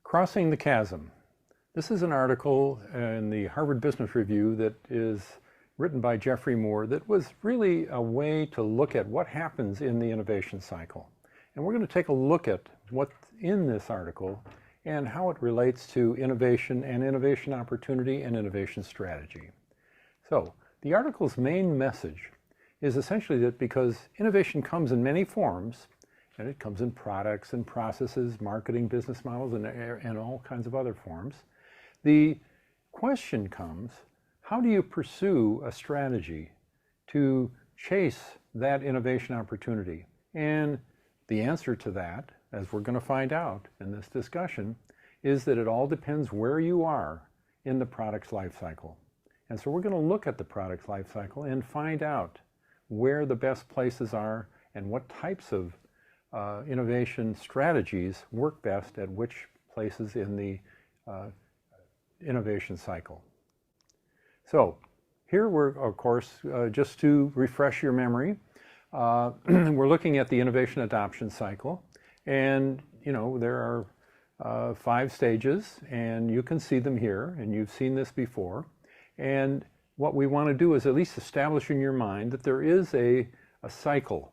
Crossing the Chasm. This is an article in the Harvard Business Review that is written by Geoffrey Moore that was really a way to look at what happens in the innovation cycle. And we're going to take a look at what's in this article and how it relates to innovation and innovation opportunity and innovation strategy. So, the article's main message is essentially that because innovation comes in many forms, and it comes in products and processes, marketing, business models, and all kinds of other forms. The question comes, how do you pursue a strategy to chase that innovation opportunity? And the answer to that, as we're going to find out in this discussion, is that it all depends where you are in the product's life cycle. And so we're going to look at the product's life cycle and find out where the best places are and what types of innovation strategies work best at which places in the innovation cycle. So here we're, of course, just to refresh your memory, we're looking at the innovation adoption cycle, and there are 5 stages, and you can see them here, and you've seen this before. And what we want to do is at least establish in your mind that there is a cycle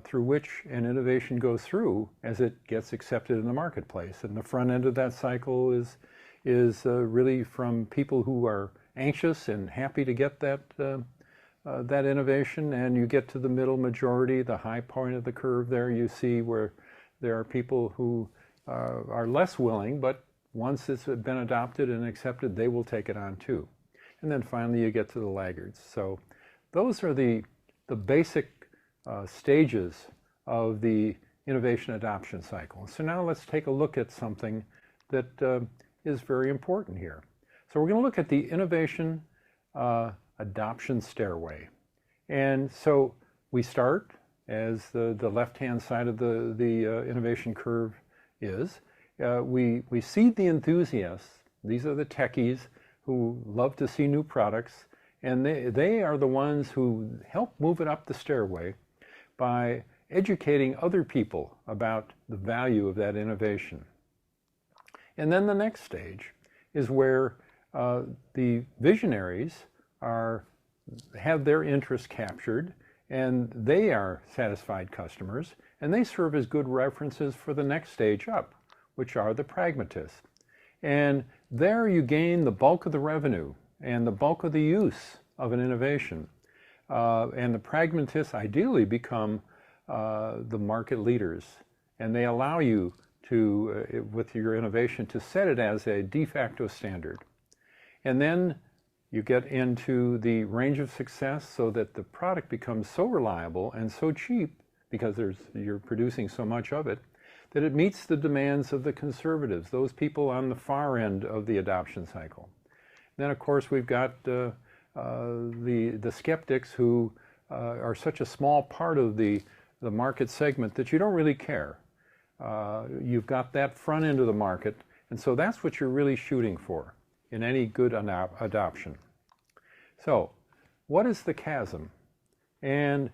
through which an innovation goes through as it gets accepted in the marketplace. And the front end of that cycle is really from people who are anxious and happy to get that innovation, and you get to the middle majority, the high point of the curve there. You see where there are people who are less willing, but once it's been adopted and accepted, they will take it on too. And then finally you get to the laggards. So those are the basic stages of the innovation adoption cycle. So now let's take a look at something that is very important here. So we're going to look at the innovation adoption stairway. And so we start, as the left-hand side of the innovation curve is, we seed the enthusiasts. These are the techies who love to see new products, and they are the ones who help move it up the stairway by educating other people about the value of that innovation. And then the next stage is where the visionaries have their interest captured, and they are satisfied customers, and they serve as good references for the next stage up, which are the pragmatists. And there you gain the bulk of the revenue and the bulk of the use of an innovation. And the pragmatists ideally become the market leaders, and they allow you to, with your innovation, to set it as a de facto standard. And then you get into the range of success so that the product becomes so reliable and so cheap, because you're producing so much of it, that it meets the demands of the conservatives, those people on the far end of the adoption cycle. Then, of course, we've got the skeptics who are such a small part of the market segment that you don't really care. You've got that front end of the market, and so that's what you're really shooting for in any good adoption. So, what is the chasm? And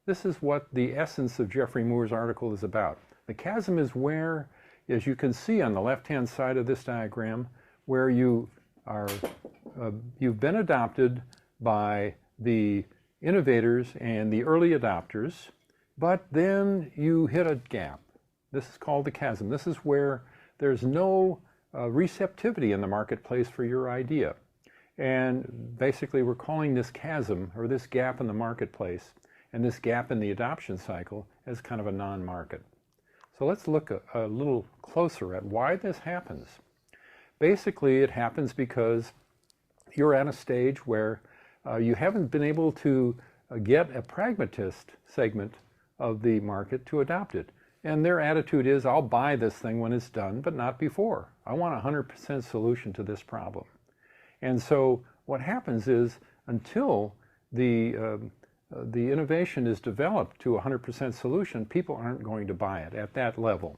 this is what the essence of Geoffrey Moore's article is about. The chasm is where, as you can see on the left-hand side of this diagram, where you've been adopted by the innovators and the early adopters, but then you hit a gap. This is called the chasm. This is where there's no receptivity in the marketplace for your idea. And basically we're calling this chasm, or this gap in the marketplace, and this gap in the adoption cycle, as kind of a non-market. So let's look a little closer at why this happens. Basically, it happens because you're at a stage where you haven't been able to get a pragmatist segment of the market to adopt it. And their attitude is, I'll buy this thing when it's done, but not before. I want a 100% solution to this problem. And so what happens is, until the innovation is developed to a 100% solution, people aren't going to buy it at that level.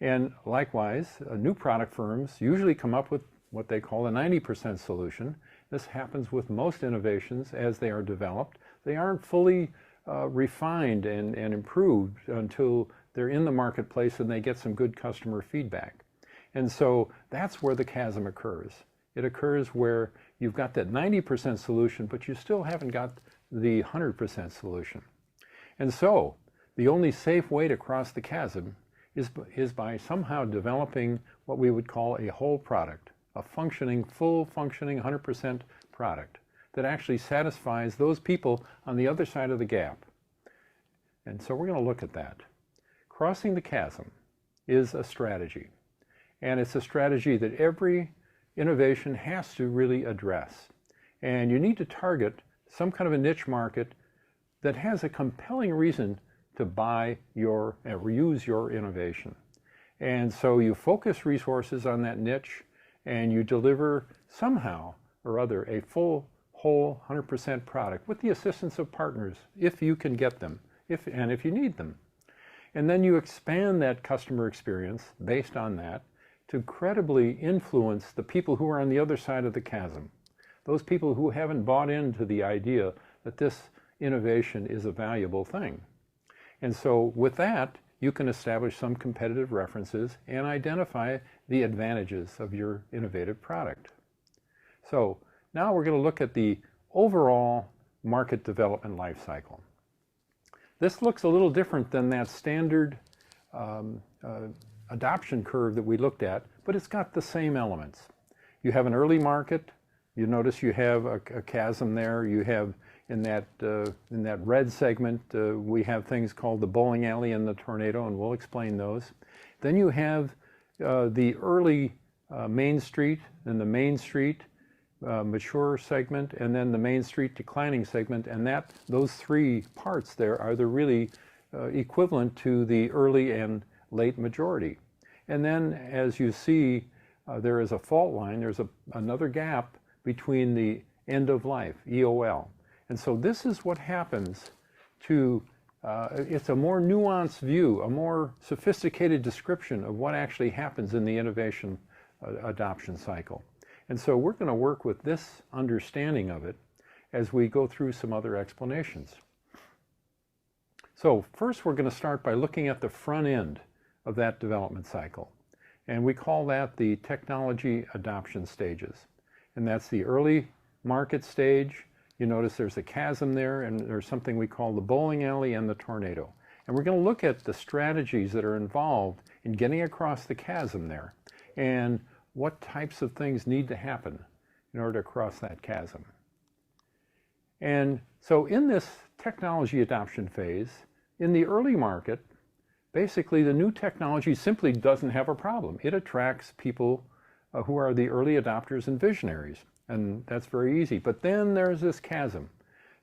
And likewise, new product firms usually come up with what they call a 90% solution. This happens with most innovations as they are developed. They aren't fully refined and improved until they're in the marketplace and they get some good customer feedback. And so that's where the chasm occurs. It occurs where you've got that 90% solution, but you still haven't got the 100% solution. And so the only safe way to cross the chasm is by somehow developing what we would call a whole product, a functioning, full functioning 100% product that actually satisfies those people on the other side of the gap. And so we're going to look at that. Crossing the chasm is a strategy. And it's a strategy that every innovation has to really address. And you need to target some kind of a niche market that has a compelling reason to buy your or use your innovation. And so you focus resources on that niche and you deliver somehow or other a full, whole 100% product with the assistance of partners if you can get them, if you need them. And then you expand that customer experience based on that to credibly influence the people who are on the other side of the chasm, those people who haven't bought into the idea that this innovation is a valuable thing. And so with that, you can establish some competitive references and identify the advantages of your innovative product. So now we're going to look at the overall market development life cycle. This looks a little different than that standard adoption curve that we looked at, but it's got the same elements. You have an early market. You notice you have a chasm there. You have in that red segment, we have things called the bowling alley and the tornado, and we'll explain those. Then you have the early Main Street and the Main Street mature segment, and then the Main Street declining segment, and those three parts there are the really equivalent to the early and late majority. And then as you see, there is a fault line, there's another gap between the end of life, EOL. And so this is what happens to, it's a more nuanced view, a more sophisticated description of what actually happens in the innovation adoption cycle. And so we're going to work with this understanding of it as we go through some other explanations. So first we're going to start by looking at the front end of that development cycle. And we call that the technology adoption stages. And that's the early market stage. You notice there's a chasm there, and there's something we call the bowling alley and the tornado. And we're going to look at the strategies that are involved in getting across the chasm there and what types of things need to happen in order to cross that chasm. And so in this technology adoption phase, in the early market, basically the new technology simply doesn't have a problem. It attracts people who are the early adopters and visionaries. And that's very easy. But then there's this chasm.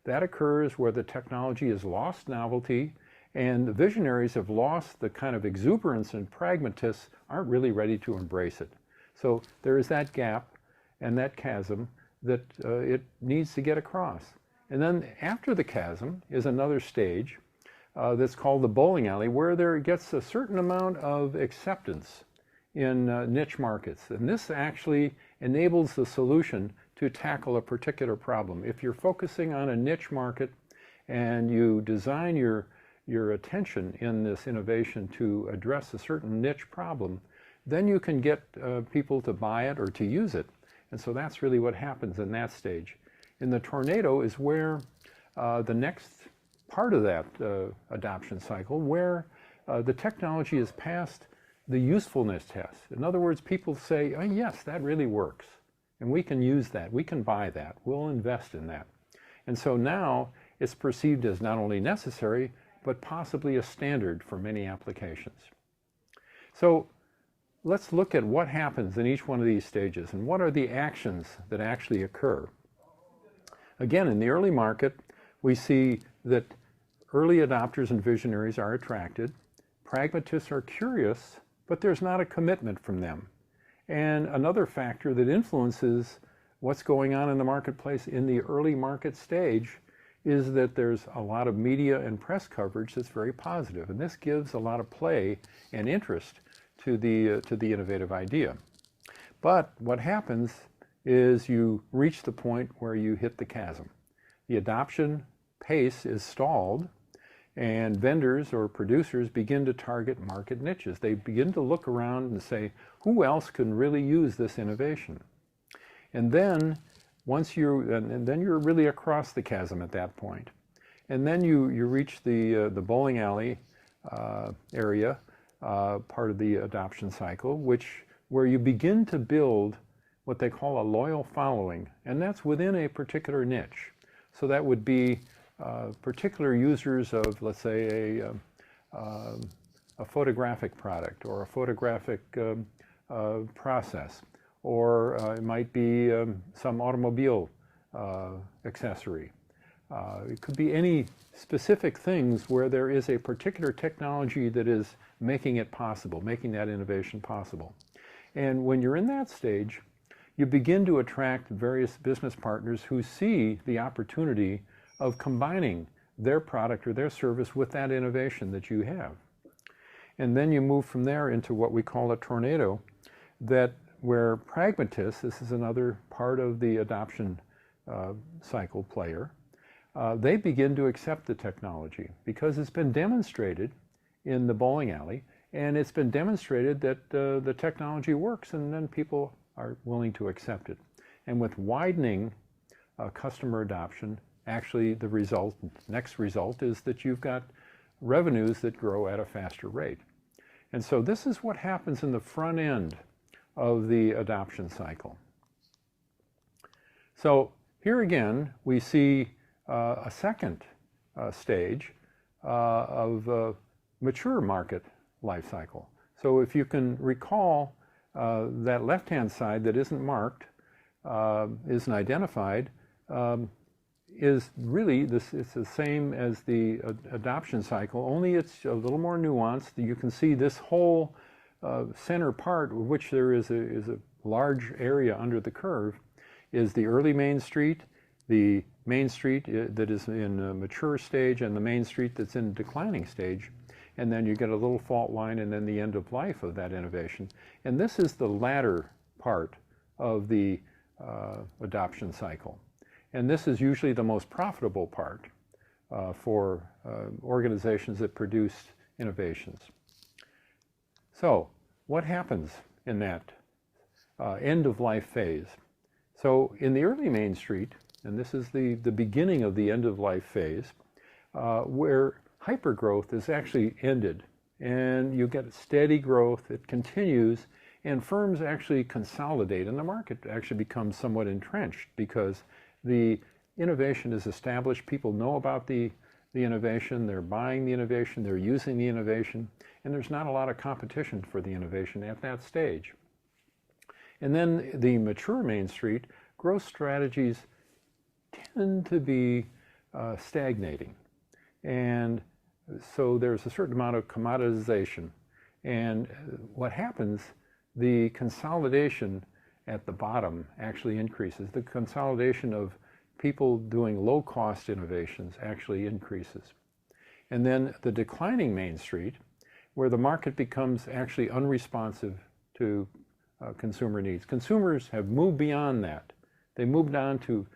That occurs where the technology has lost novelty and the visionaries have lost the kind of exuberance, and pragmatists aren't really ready to embrace it. So there is that gap and that chasm that it needs to get across. And then after the chasm is another stage that's called the bowling alley, where there gets a certain amount of acceptance in niche markets. And this actually enables the solution to tackle a particular problem. If you're focusing on a niche market and you design your attention in this innovation to address a certain niche problem, then you can get people to buy it or to use it. And so that's really what happens in that stage. In the tornado is where the next part of that adoption cycle, where the technology is past the usefulness test. In other words, people say, oh, yes, that really works. And we can use that. We can buy that. We'll invest in that. And so now it's perceived as not only necessary, but possibly a standard for many applications. So let's look at what happens in each one of these stages and what are the actions that actually occur. Again, in the early market, we see that early adopters and visionaries are attracted. Pragmatists are curious, but there's not a commitment from them. And another factor that influences what's going on in the marketplace in the early market stage is that there's a lot of media and press coverage that's very positive. And this gives a lot of play and interest to the innovative idea. But what happens is you reach the point where you hit the chasm. The adoption pace is stalled, And vendors or producers begin to target market niches. They begin to look around and say, who else can really use this innovation? And then and then you're really across the chasm at that point. And then you reach the bowling alley area, part of the adoption cycle, where you begin to build what they call a loyal following, and that's within a particular niche. So that would be particular users of, let's say, a photographic product or a photographic process, or it might be some automobile accessory. It could be any specific things where there is a particular technology that is making it possible, making that innovation possible. And when you're in that stage, you begin to attract various business partners who see the opportunity of combining their product or their service with that innovation that you have. And then you move from there into what we call a tornado, where pragmatists, this is another part of the adoption cycle player, they begin to accept the technology because it's been demonstrated in the bowling alley, and it's been demonstrated that the technology works, and then people are willing to accept it. And with widening customer adoption, actually the next result is that you've got revenues that grow at a faster rate. And so this is what happens in the front end of the adoption cycle. So here again, we see a second stage of mature market life cycle. So if you can recall, that left-hand side that isn't marked, isn't identified, is really it's the same as the adoption cycle, only it's a little more nuanced. You can see this whole center part, which there is a large area under the curve, is the early Main Street, the Main Street that is in a mature stage, and the Main Street that's in declining stage. And then you get a little fault line, and then the end of life of that innovation. And this is the latter part of the adoption cycle. And this is usually the most profitable part for organizations that produce innovations. So what happens in that end-of-life phase? So in the early Main Street, and this is the beginning of the end-of-life phase, where hypergrowth is actually ended, and you get steady growth, it continues, and firms actually consolidate, and the market actually becomes somewhat entrenched because the innovation is established, people know about the innovation, they're buying the innovation, they're using the innovation, and there's not a lot of competition for the innovation at that stage. And then the mature Main Street, growth strategies tend to be stagnating. And so there's a certain amount of commoditization. And what happens, the consolidation at the bottom actually increases. The consolidation of people doing low-cost innovations actually increases. And then the declining Main Street, where the market becomes actually unresponsive to consumer needs. Consumers have moved beyond that. They moved on to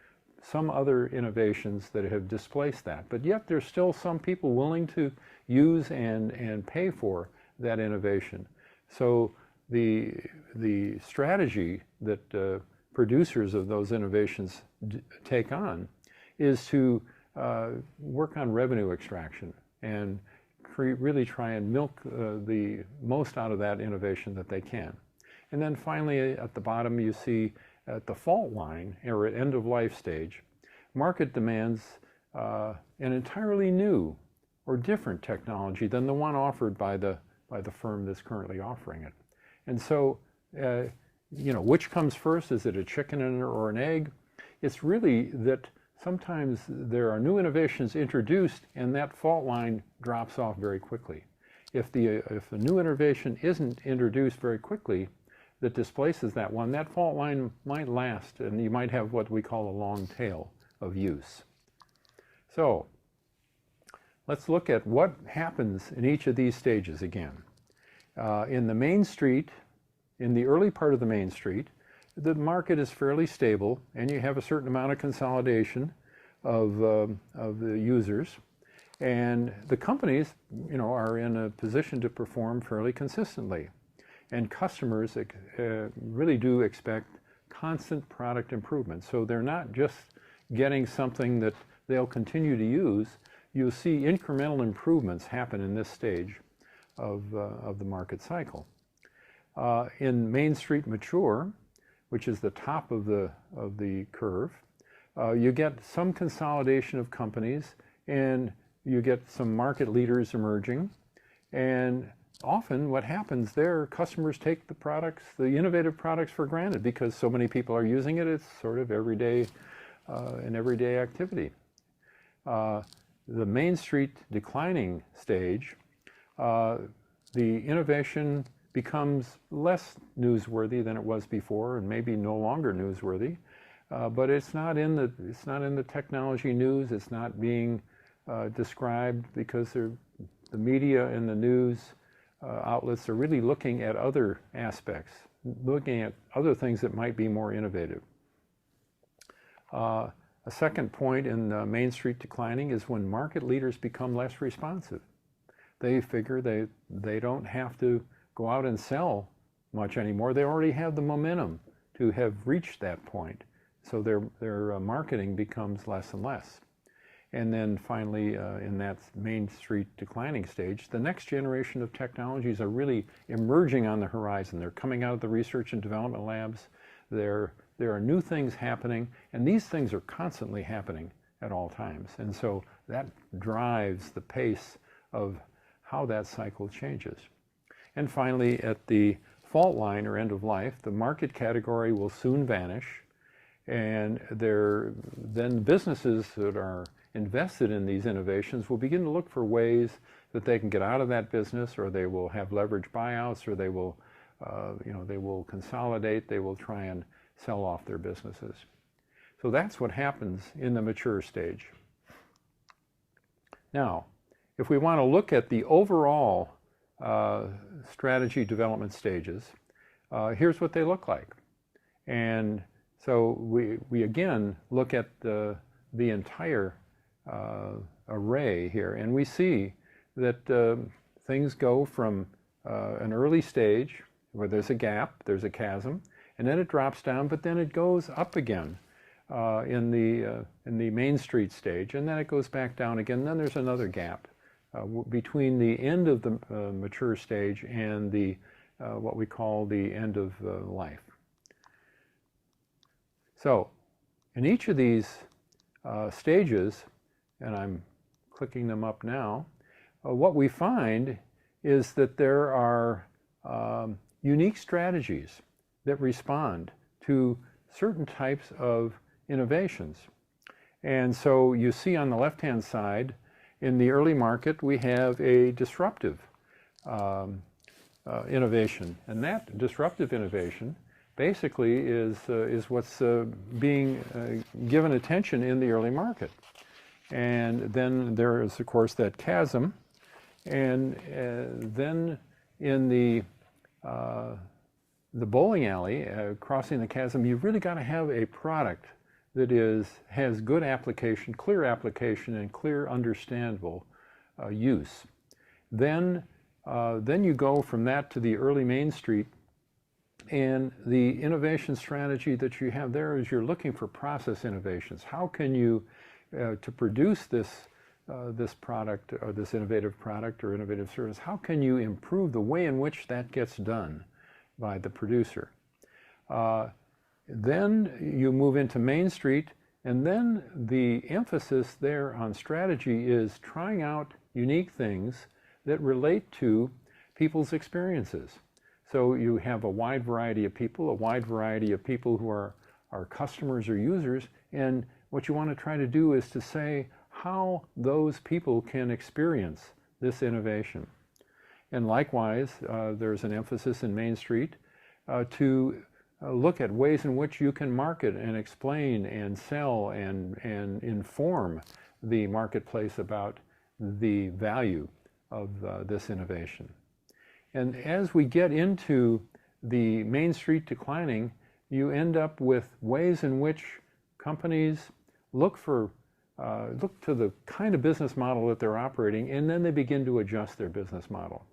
some other innovations that have displaced that. But yet there's still some people willing to use and pay for that innovation. So the strategy that producers of those innovations take on is to work on revenue extraction and really try and milk the most out of that innovation that they can. And then finally at the bottom you see at the fault line, or at end-of-life stage, market demands an entirely new or different technology than the one offered by the firm that's currently offering it. And so, you know, which comes first? Is it a chicken or an egg? It's really that sometimes there are new innovations introduced and that fault line drops off very quickly. If a new innovation isn't introduced very quickly that displaces that one, that fault line might last, and you might have what we call a long tail of use. So let's look at what happens in each of these stages again. In the Main Street, in the early part of the Main Street, the market is fairly stable, and you have a certain amount of consolidation of the users. And the companies, are in a position to perform fairly consistently. And customers really do expect constant product improvement. So they're not just getting something that they'll continue to use. You'll see incremental improvements happen in this stage of the market cycle. In Main Street Mature, which is the top of the curve, you get some consolidation of companies, and you get some market leaders emerging. And often what happens there, customers take the products, the innovative products, for granted because so many people are using it. It's sort of everyday, an everyday activity. The Main Street declining stage, the innovation becomes less newsworthy than it was before, and maybe no longer newsworthy. But it's not in the technology news. It's not being described because the media and the news outlets are really looking at other aspects, looking at other things that might be more innovative. A second point in Main Street declining is when market leaders become less responsive. They figure they don't have to go out and sell much anymore. They already have the momentum to have reached that point. So their marketing becomes less and less. And then finally, in that Main Street declining stage, the next generation of technologies are really emerging on the horizon. They're coming out of the research and development labs. There are new things happening, and these things are constantly happening at all times. And so that drives the pace of how that cycle changes. And finally, at the fault line or end of life, the market category will soon vanish, and then businesses that are invested in these innovations will begin to look for ways that they can get out of that business, or they will have leverage buyouts, or they will, they will consolidate, they will try and sell off their businesses. So that's what happens in the mature stage. Now, if we want to look at the overall strategy development stages, here's what they look like. And so we again look at the entire array here, and we see that things go from an early stage where there's a gap, there's a chasm, and then it drops down, but then it goes up again in the Main Street stage, and then it goes back down again. Then there's another gap between the end of the mature stage and the what we call the end of life. So in each of these stages, and I'm clicking them up now, what we find is that there are unique strategies that respond to certain types of innovations. And so you see on the left-hand side, in the early market, we have a disruptive innovation. And that disruptive innovation basically is what's being given attention in the early market. And then there is, of course, that chasm. And then in the bowling alley, crossing the chasm, you've really got to have a product that has good application, and clear, understandable use. Then you go from that to the early Main Street, and the innovation strategy that you have there is you're looking for process innovations. How can you, to produce this product, or this innovative product or innovative service, how can you improve the way in which that gets done by the producer? Then you move into Main Street, and then the emphasis there on strategy is trying out unique things that relate to people's experiences. So you have a wide variety of people who are customers or users, and what you want to try to do is to say how those people can experience this innovation. And likewise, there's an emphasis in Main Street to look at ways in which you can market and explain and sell and inform the marketplace about the value of this innovation. And as we get into the Main Street declining, you end up with ways in which companies look for look to the kind of business model that they're operating, and then they begin to adjust their business model.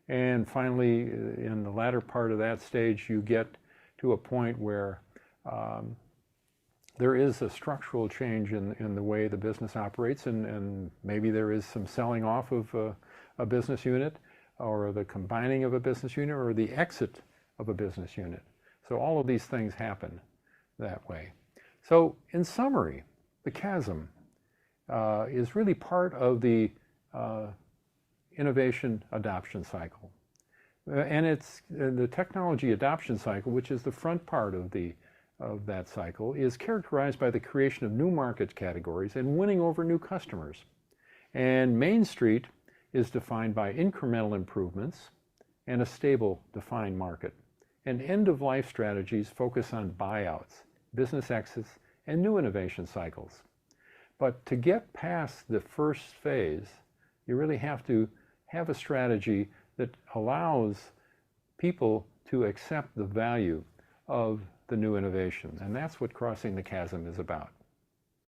And finally, in the latter part of that stage, you get to a point where there is a structural change in the way the business operates, and maybe there is some selling off of a business unit, or the combining of a business unit, or the exit of a business unit. So all of these things happen that way. So in summary, the chasm is really part of the innovation adoption cycle. And it's the technology adoption cycle, which is the front part of that cycle, is characterized by the creation of new market categories and winning over new customers. And Main Street is defined by incremental improvements and a stable, defined market. And end-of-life strategies focus on buyouts, business exits, and new innovation cycles. But to get past the first phase, you really have to have a strategy that allows people to accept the value of the new innovation. And that's what Crossing the Chasm is about.